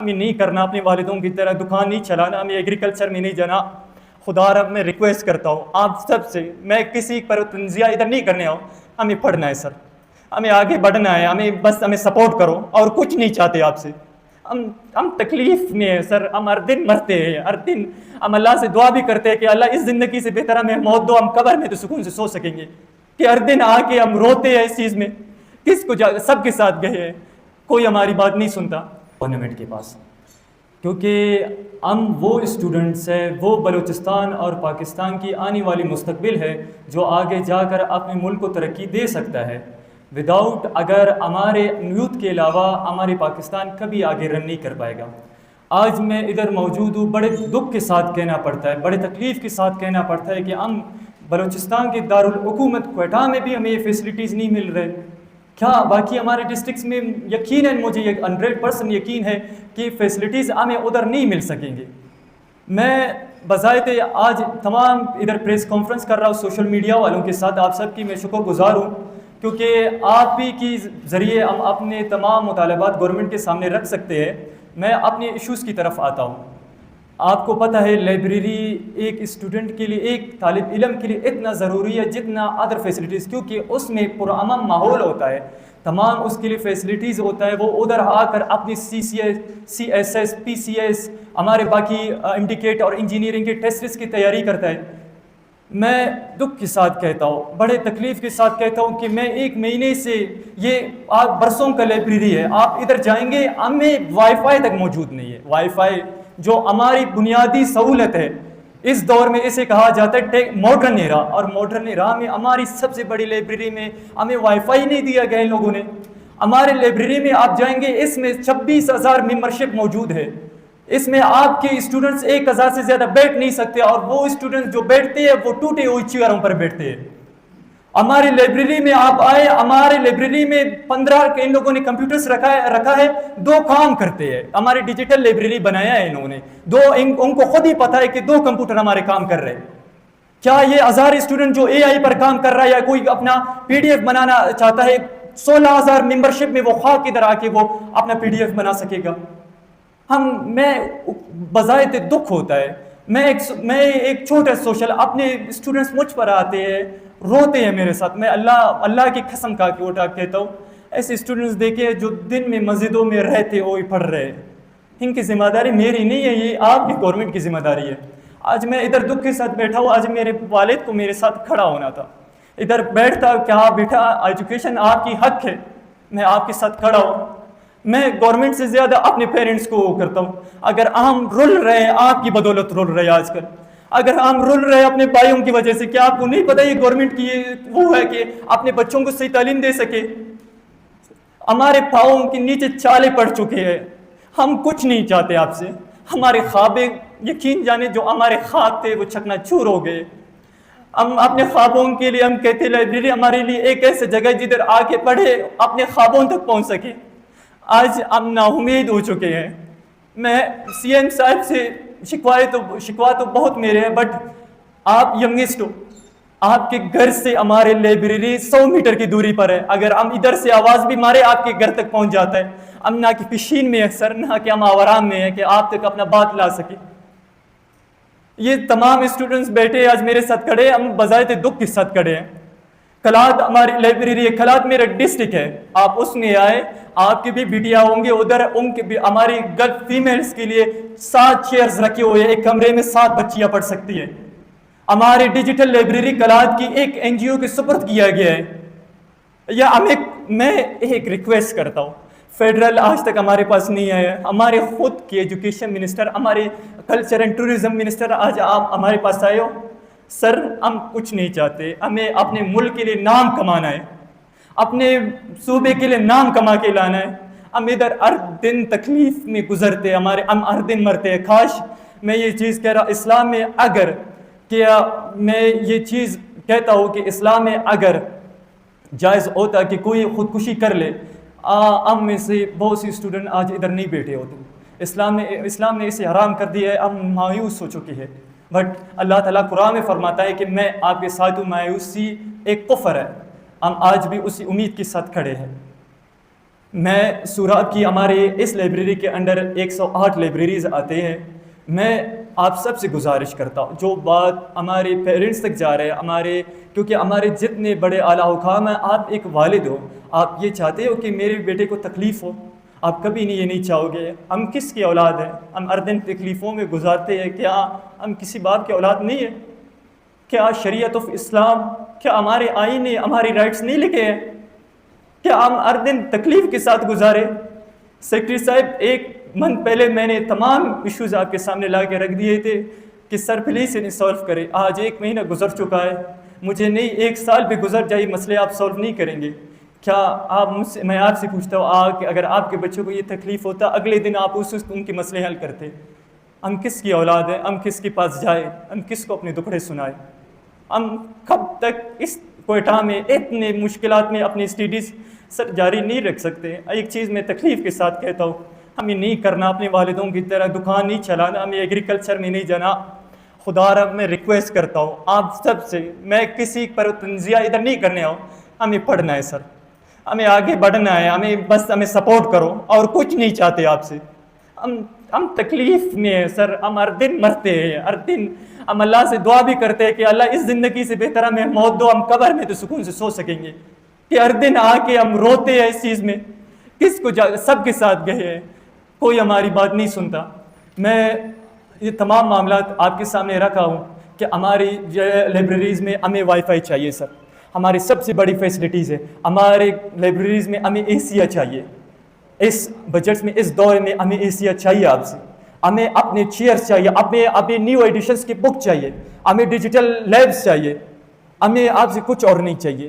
ہمیں نہیں کرنا اپنے والدوں کی طرح، دکان نہیں چلانا، ہمیں ایگریکلچر میں نہیں جانا. خدا رب میں ریکویسٹ کرتا ہوں آپ سب سے، میں کسی پر تنزیہ ادھر نہیں کرنے آؤں، ہمیں پڑھنا ہے سر، ہمیں آگے بڑھنا ہے، ہمیں سپورٹ کرو اور کچھ نہیں چاہتے آپ سے. ہم تکلیف میں ہیں سر، ہم ہر دن مرتے ہیں، ہر دن ہم اللہ سے دعا بھی کرتے ہیں کہ اللہ اس زندگی سے بہتر ہمیں موت دو، ہم قبر میں تو سکون سے سو سکیں گے. کہ ہر دن آ کے ہم روتے ہیں اس چیز میں، کس کو سب کے ساتھ گئے ہیں، کوئی ہماری بات نہیں سنتا گورنمنٹ کے پاس. کیونکہ ہم وہ اسٹوڈنٹس ہیں، وہ بلوچستان اور پاکستان کی آنے والی مستقبل ہے جو آگے جا کر اپنے ملک کو ترقی دے سکتا ہے. وداؤٹ اگر ہمارے یوتھ کے علاوہ ہمارے پاکستان کبھی آگے رن نہیں کر پائے گا. آج میں ادھر موجود ہوں، بڑے دکھ کے ساتھ کہنا پڑتا ہے، بڑے تکلیف کے ساتھ کہنا پڑتا ہے کہ ہم بلوچستان کے دارالحکومت کوئٹہ میں بھی ہمیں یہ فیسلٹیز نہیں مل رہے. کیا باقی ہمارے ڈسٹرکٹس میں یقیناً مجھے 100% یقین ہے کہ فیسلٹیز ہمیں ادھر نہیں مل سکیں گے. میں بذات آج تمام ادھر پریس کانفرنس کر رہا ہوں سوشل میڈیا والوں کے ساتھ، آپ سب کی میں شکر گزار ہوں کیونکہ آپ ہی کی ذریعے ہم اپنے تمام مطالبات گورنمنٹ کے سامنے رکھ سکتے ہیں. میں اپنے ایشوز کی طرف آتا ہوں. آپ کو پتہ ہے لائبریری ایک اسٹوڈنٹ کے لیے، ایک طالب علم کے لیے اتنا ضروری ہے جتنا ادر فیسلٹیز، کیونکہ اس میں پرامن ماحول ہوتا ہے، تمام اس کے لیے فیسلٹیز ہوتا ہے. وہ ادھر آ کر اپنی CSS PCS ہمارے باقی انڈیکیٹ اور انجینئرنگ کے ٹیسٹس کی تیاری کرتا ہے. میں دکھ کے ساتھ کہتا ہوں، بڑے تکلیف کے ساتھ کہتا ہوں کہ میں 1 مہینے سے، یہ آپ برسوں کا لائبریری ہے، آپ ادھر جائیں گے ہمیں وائی فائی تک موجود نہیں ہے. وائی فائی جو ہماری بنیادی سہولت ہے اس دور میں، اسے کہا جاتا ہے ماڈرن ایرا، اور ماڈرن ایرا میں ہماری سب سے بڑی لائبریری میں ہمیں وائی فائی نہیں دیا گیا ان لوگوں نے. ہمارے لائبریری میں آپ جائیں گے، اس میں 26,000 ممبرشپ موجود ہے. اس میں آپ کے اسٹوڈنٹس 1,000 سے زیادہ بیٹھ نہیں سکتے، اور وہ اسٹوڈنٹس جو بیٹھتے ہیں وہ ٹوٹے ہوئی چیئروں پر بیٹھتے ہیں. ہماری لائبریری میں آپ آئے، ہمارے لائبریری میں 15 کے ان لوگوں نے کمپیوٹرز رکھا ہے، 2 کام کرتے ہیں. ہماری ڈیجیٹل لائبریری بنایا ہے انہوں نے، ان کو خود ہی پتا ہے کہ 2 کمپیوٹر ہمارے کام کر رہے ہیں. کیا یہ 1000 اسٹوڈنٹ جو AI پر کام کر رہا ہے، یا کوئی اپنا PDF بنانا چاہتا ہے، 16,000 ممبرشپ میں وہ خواہ کدھر آ کے وہ اپنا PDF بنا سکے گا؟ میں بذات دکھ ہوتا ہے. میں ایک چھوٹا سوشل، اپنے اسٹوڈنٹس مجھ پر آتے ہیں، روتے ہیں میرے ساتھ. میں اللہ کی قسم کا کہتا ہوں، ایسے اسٹوڈنٹس دیکھے جو دن میں مسجدوں میں رہتے ہوئے پڑھ رہے ہیں. ان کی ذمہ داری میری نہیں ہے، یہ آپ کی گورنمنٹ کی ذمہ داری ہے. آج میں ادھر دکھ کے ساتھ بیٹھا ہوں. آج میرے والد کو میرے ساتھ کھڑا ہونا تھا، ادھر بیٹھتا کہ ہاں بیٹا ایجوکیشن آپ کی حق ہے، میں آپ کے ساتھ کھڑا ہوں. میں گورنمنٹ سے زیادہ اپنے پیرنٹس کو کرتا ہوں. اگر ہم رل رہے ہیں، آپ کی بدولت رل رہے ہیں آج کل. اگر ہم رل رہے ہیں اپنے بھائیوں کی وجہ سے، کیا آپ کو نہیں پتہ یہ گورنمنٹ کی وہ ہے کہ اپنے بچوں کو صحیح تعلیم دے سکے؟ ہمارے پاؤں کے نیچے چھالے پڑ چکے ہیں. ہم کچھ نہیں چاہتے آپ سے. ہمارے خوابیں، یقین جانے جو ہمارے خواب تھے وہ چکنا چور ہو گئے. ہم اپنے خوابوں کے لیے ہم کہتے لائبریری ہمارے لیے ایک ایسے جگہ جدھر آ کے پڑھے اپنے خوابوں تک پہنچ سکے. آج ہم نا امید ہو چکے ہیں. میں CM صاحب سے شکوا تو بہت میرے ہیں، بٹ آپ ینگسٹ ہو، آپ کے گھر سے ہمارے لائبریری 100 میٹر کی دوری پر ہے. اگر ہم ادھر سے آواز بھی مارے آپ کے گھر تک پہنچ جاتا ہے. ہم نہ کہ پشین میں اکثر، نہ کہ ہم آورام میں ہیں کہ آپ تک اپنا بات لا سکے. یہ تمام اسٹوڈنٹس بیٹھے آج میرے ساتھ کھڑے، ہم بذات دکھ کے ساتھ کھڑے ہیں. کلات ہماری لائبریری ہے، کلات میرا ڈسٹرکٹ ہے، آپ اس میں آئے. آپ کی بھی بیٹیاں ہوں گے ادھر، ان کے بھی ہماری گرل فیمیلز کے لیے 7 چیئرز رکھے ہوئے، ایک کمرے میں 7 بچیاں پڑھ سکتی ہیں. ہماری ڈیجیٹل لائبریری کلات کی ایک NGO کے سپرد کیا گیا ہے. میں ایک ریکویسٹ کرتا ہوں، فیڈرل آج تک ہمارے پاس نہیں آیا. ہمارے خود کے ایجوکیشن منسٹر، ہمارے کلچر اینڈ ٹورزم منسٹر آج آپ ہمارے پاس آئے ہو. سر ہم کچھ نہیں چاہتے، ہمیں اپنے ملک کے لیے نام کمانا ہے، اپنے صوبے کے لیے نام کما کے لانا ہے. ہم ادھر ہر دن تکلیف میں گزرتے، ہم ہر دن مرتے ہیں. کاش میں یہ چیز کہہ رہا، اسلام میں اگر میں یہ چیز کہتا ہوں کہ اسلام میں اگر جائز ہوتا کہ کوئی خودکشی کر لے، ہم میں سے بہت سی اسٹوڈنٹ آج ادھر نہیں بیٹھے ہوتے. اسلام نے اسے حرام کر دیا ہے، ہم مایوس ہو چکے ہیں. بٹ اللہ تعالیٰ قرآن میں فرماتا ہے کہ میں آپ کے ساتھ ہوں، مایوسی ایک کفر ہے. ہم آج بھی اسی امید کے ساتھ کھڑے ہیں. میں سوراب کی ہمارے اس لائبریری کے انڈر 108 لائبریریز آتے ہیں. میں آپ سب سے گزارش کرتا ہوں جو بات ہمارے پیرنٹس تک جا رہے ہیں کیونکہ ہمارے جتنے بڑے اعلیٰ حکام ہیں, آپ ایک والد ہو, آپ یہ چاہتے ہو کہ میرے بیٹے کو تکلیف ہو, آپ کبھی یہ نہیں چاہو گے. ہم کس کی اولاد ہیں؟ ہم ہر دن تکلیفوں میں گزارتے ہیں. کیا ہم کسی باپ کی اولاد نہیں ہیں؟ کیا شریعت آف اسلام, کیا ہمارے آئین نے ہماری رائٹس نہیں لکھے ہیں؟ کیا ہم ہر دن تکلیف کے ساتھ گزارے؟ سیکرٹری صاحب, ایک منتھ پہلے میں نے تمام ایشوز آپ کے سامنے لا کے رکھ دیے تھے کہ سر پلیز انہیں سولو کرے. آج 1 مہینہ گزر چکا ہے, مجھے نہیں 1 سال بھی گزر جائے, مسئلے آپ سولو نہیں کریں گے. کیا آپ مجھ سے, میں آپ سے پوچھتا ہوں کہ اگر آپ کے بچوں کو یہ تکلیف ہوتا, اگلے دن آپ اس ان کے مسئلے حل کرتے. ہم کس کی اولاد ہیں؟ ہم کس کے پاس جائیں؟ ہم کس کو اپنے دکھڑے سنائیں؟ ہم کب تک اس کوئٹہ میں اتنے مشکلات میں اپنی اسٹڈیز سر جاری نہیں رکھ سکتے؟ ایک چیز میں تکلیف کے ساتھ کہتا ہوں, ہمیں نہیں کرنا اپنے والدوں کی طرح دکان نہیں چلانا, ہمیں ایگریکلچر میں نہیں جانا. خدا رب میں ریکویسٹ کرتا ہوں آپ سب سے, میں کسی پر تنزیہ ادھر نہیں کرنے آؤں, ہمیں پڑھنا ہے سر, ہمیں آگے بڑھنا ہے, ہمیں سپورٹ کرو, اور کچھ نہیں چاہتے آپ سے. ہم تکلیف میں ہیں سر, ہم ہر دن مرتے ہیں, ہر دن ہم اللہ سے دعا بھی کرتے ہیں کہ اللہ اس زندگی سے بہتر ہمیں موت دو, ہم قبر میں تو سکون سے سو سکیں گے. کہ ہر دن آ کے ہم روتے ہیں اس چیز میں, کس کو سب کے ساتھ گئے ہیں, کوئی ہماری بات نہیں سنتا. میں یہ تمام معاملات آپ کے سامنے رکھا ہوں کہ ہماری لائبریریز میں ہمیں وائی فائی چاہیے سر, ہماری سب سے بڑی فیسلٹیز ہے. ہمارے لائبریریز میں ہمیں ایسیاں چاہیے, اس بجٹ میں, اس دور میں ہمیں ایسیاں چاہیے آپ سے. ہمیں اپنے چیئرز چاہیے, اپنے نیو ایڈیشنز کی بک چاہیے, ہمیں ڈیجیٹل لیبس چاہیے, ہمیں آپ سے کچھ اور نہیں چاہیے.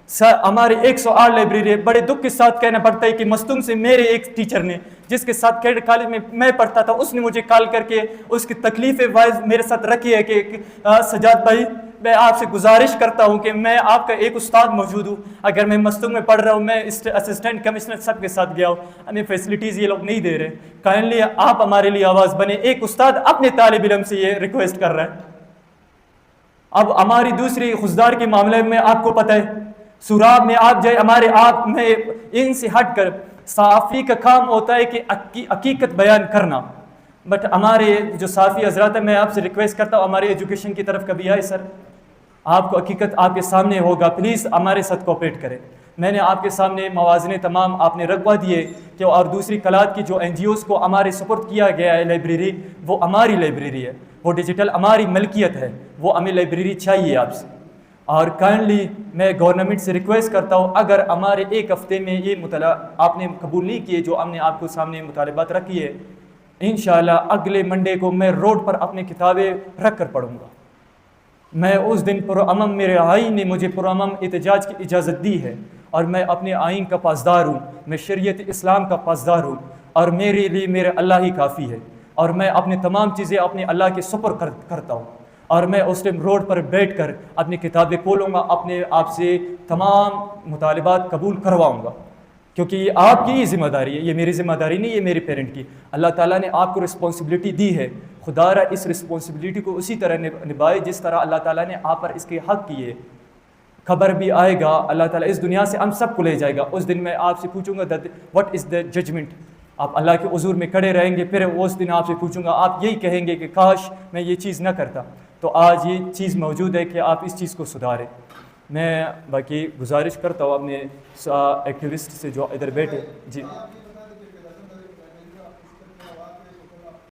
سر ہمارے 108 لائبریری ہے. بڑے دکھ کے ساتھ کہنا پڑتا ہے کہ مستونگ سے میرے ایک ٹیچر نے, جس کے ساتھ کیڈٹ کالج میں پڑھتا تھا, اس نے مجھے کال کر کے اس کی تکلیف وائز میرے ساتھ رکھی ہے کہ سجاد بھائی, میں آپ سے گزارش کرتا ہوں کہ میں آپ کا ایک استاد موجود ہوں, اگر میں مستونگ میں پڑھ رہا ہوں, میں اسسٹنٹ کمشنر سب کے ساتھ گیا ہوں, ہمیں فیسلٹیز یہ لوگ نہیں دے رہے. کائنڈلی آپ ہمارے لیے آواز بنے. ایک استاد اپنے طالب علم سے یہ ریکویسٹ کر رہا ہے. اب ہماری دوسری خزدار کے معاملے میں آپ کو پتہ ہے, سوراب میں آپ جائے, ہمارے آپ میں ان سے ہٹ کر صحافی کا کام ہوتا ہے کہ حقیقت بیان کرنا, بٹ ہمارے جو صحافی حضرات ہیں, میں آپ سے ریکویسٹ کرتا ہوں ہمارے ایجوکیشن کی طرف کبھی آئے سر, آپ کو حقیقت آپ کے سامنے ہوگا, پلیز ہمارے ساتھ کوپریٹ کریں. میں نے آپ کے سامنے موازنے تمام آپ نے رکھوا دیے کہ, اور دوسری کلات کی جو NGOs کو ہمارے سپورٹ کیا گیا ہے لائبریری, وہ ہماری لائبریری ہے, وہ ڈیجیٹل ہماری ملکیت ہے, وہ ہمیں لائبریری چاہیے آپ سے. اور کائنڈلی میں گورنمنٹ سے ریکویسٹ کرتا ہوں, اگر ہمارے 1 ہفتے میں یہ مطالعہ آپ نے قبول نہیں کیے جو ہم نے آپ کو سامنے مطالبات رکھی ہے, انشاءاللہ اگلے منڈے کو میں روڈ پر اپنی کتابیں رکھ کر پڑھوں گا. میں اس دن پرامن, میرے آئین نے مجھے پرامن احتجاج کی اجازت دی ہے, اور میں اپنے آئین کا پاسدار ہوں, میں شریعت اسلام کا پاسدار ہوں, اور میرے لیے میرے اللہ ہی کافی ہے, اور میں اپنی تمام چیزیں اپنے اللہ کے سپرد کرتا ہوں. اور میں اس ٹائم روڈ پر بیٹھ کر اپنی کتابیں کھولوں گا, اپنے آپ سے تمام مطالبات قبول کرواؤں گا, کیونکہ یہ آپ کی ہی ذمہ داری ہے, یہ میری ذمہ داری نہیں, یہ میرے پیرنٹ کی. اللہ تعالیٰ نے آپ کو رسپانسبلٹی دی ہے, خدا را اس رسپانسبلٹی کو اسی طرح نبھائے جس طرح اللہ تعالیٰ نے آپ پر اس کے حق کیے. خبر بھی آئے گا, اللہ تعالیٰ اس دنیا سے ہم سب کو لے جائے گا. اس دن میں آپ سے پوچھوں گا وٹ از دا ججمنٹ, آپ اللہ کے حضور میں کھڑے رہیں گے, پھر اس دن آپ سے پوچھوں گا, آپ یہی کہیں گے کہ کاش میں یہ چیز نہ کرتا. تو آج یہ چیز موجود ہے کہ آپ اس چیز کو سدھاریں. میں باقی گزارش کرتا ہوں اپنے ایکٹیوسٹ سے جو ادھر بیٹھے. جی